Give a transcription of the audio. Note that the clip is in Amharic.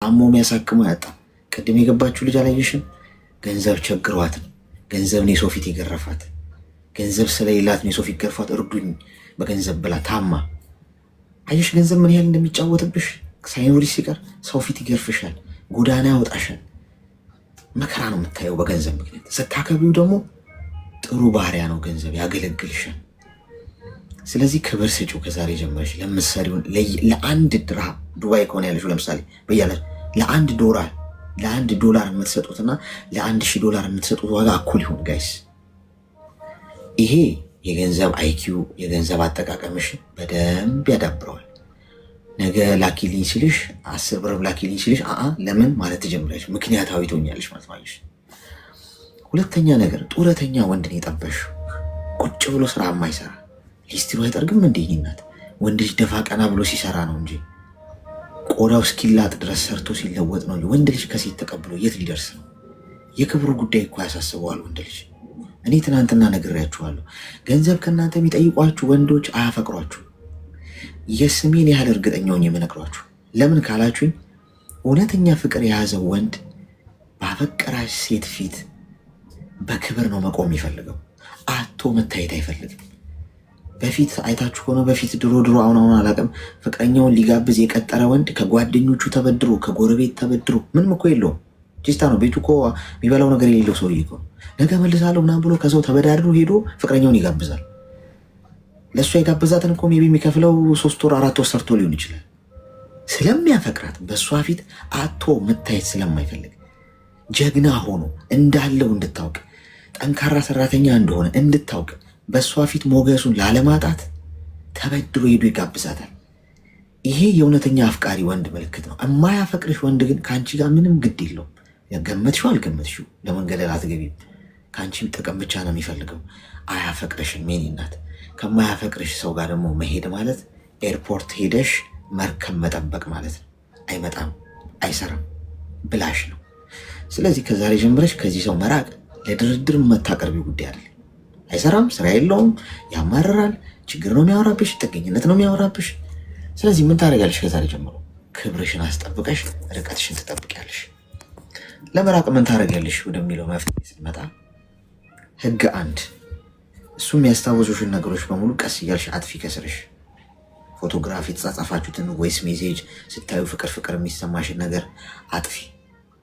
አሞ የሚያሳክመው ያጣ። ቅድም የገባችሁ ልጅ አላየሽም? ገንዘብ ቸግሯት ነው። ገንዘብ ነው የሰው ፊት የገረፋት። ገንዘብ ስለሌላት ነው የሰው ፊት ገርፏት እርዱኝ በገንዘብ ብላ ታማ። አየሽ ገንዘብ ምን ያህል እንደሚጫወትብሽ። ሳይኖርሽ ሲቀር ሰው ፊት ይገርፍሻል፣ ጎዳና ያወጣሻል። መከራ ነው የምታየው በገንዘብ ምክንያት። ስታከቢው ደግሞ ጥሩ ባህሪያ ነው ገንዘብ፣ ያገለግልሻል። ስለዚህ ክብር ስጪው። ከዛሬ ጀመረሽ ለምትሰሪው ለአንድ ድርሃም ዱባይ ከሆነ ያለሽው ለምሳሌ በያለሽ ለአንድ ዶላር የምትሰጡትና ለ1000 የምትሰጡት ዋጋ እኩል ይሁን ጋይስ። ይሄ የገንዘብ አይኪው የገንዘብ አጠቃቀምሽ በደንብ ያዳብረዋል። ነገ ላኪልኝ ሲልሽ 10 ብር ላኪልኝ ሲልሽ ለምን ማለት ትጀምራለሽ። ምክንያታዊ ትሆኛለሽ ማለት ነው። ሁለተኛ ነገር ጡረተኛ ወንድን የጠበሽ ቁጭ ብሎ ስራ የማይሰራ ሊስትሮ አይጠርግም እንዴ ይናት። ወንድ ልጅ ደፋ ቀና ብሎ ሲሰራ ነው እንጂ ቆዳው እስኪላጥ ድረስ ሰርቶ ሲለወጥ ነው። ወንድ ልጅ ከሴት ተቀብሎ የት ሊደርስ ነው? የክብሩ ጉዳይ እኮ ያሳስበዋል ወንድ ልጅ። እኔ ትናንትና ነግሬያችኋለሁ። ገንዘብ ከእናንተ የሚጠይቋችሁ ወንዶች አያፈቅሯችሁ። የስሜን ያህል እርግጠኛውን የምነግሯችሁ ለምን ካላችሁኝ፣ እውነተኛ ፍቅር የያዘው ወንድ ባፈቀራሽ ሴት ፊት በክብር ነው መቆም የሚፈልገው። አቶ መታየት አይፈልግም። በፊት አይታችሁ ከሆነ በፊት ድሮ አሁን አላውቅም፣ ፍቅረኛውን ሊጋብዝ የቀጠረ ወንድ ከጓደኞቹ ተበድሮ ከጎረቤት ተበድሮ ምንም እኮ የለውም፣ ቺስታ ነው ቤቱ እኮ የሚበላው ነገር የሌለው ሰውዬ እኮ ነገ መልሳለሁ ምናምን ብሎ ከሰው ተበዳድሮ ሄዶ ፍቅረኛውን ይጋብዛል። ለእሷ የጋበዛትን እኮ ሜይ ቢ የሚከፍለው 3 ወር 4 ወር ሰርቶ ሊሆን ይችላል። ስለሚያፈቅራት በእሷ ፊት አቶ መታየት ስለማይፈልግ ጀግና ሆኖ እንዳለው እንድታውቅ፣ ጠንካራ ሰራተኛ እንደሆነ እንድታውቅ፣ በእሷ ፊት ሞገሱን ላለማጣት ተበድሮ ሄዶ ይጋብዛታል። ይሄ የእውነተኛ አፍቃሪ ወንድ ምልክት ነው። የማያፈቅርሽ ወንድ ግን ከአንቺ ጋር ምንም ግድ የለውም። ገመትሽው አልገመትሽው ለመንገደል አትገቢም። ከአንቺ ጥቅም ብቻ ነው የሚፈልገው። አያፈቅርሽም። ሜኒ ናት። ከማያፈቅርሽ ሰው ጋር ደግሞ መሄድ ማለት ኤርፖርት ሄደሽ መርከብ መጠበቅ ማለት ነው። አይመጣም፣ አይሰራም፣ ብላሽ ነው። ስለዚህ ከዛሬ ጀምረሽ ከዚህ ሰው መራቅ ለድርድር የምታቀርቢው ጉዳይ አይደለም። አይሰራም፣ ስራ የለውም፣ ያማርራል፣ ችግር ነው የሚያወራብሽ፣ ጥገኝነት ነው የሚያወራብሽ። ስለዚህ ምን ታደርጋለሽ? ከዛሬ ጀምሮ ክብርሽን አስጠብቀሽ ርቀትሽን ትጠብቂያለሽ። ለመራቅ ምን ታደርጊያለሽ ወደሚለው መፍትሄ ስንመጣ ህግ 1 እሱ የሚያስታውሱሽን ነገሮች በሙሉ ቀስ እያልሽ አጥፊ ከስርሽ። ፎቶግራፍ የተጻጻፋችሁትን ወይስ ሜሴጅ ስታዩ ፍቅር የሚሰማሽን ነገር አጥፊ።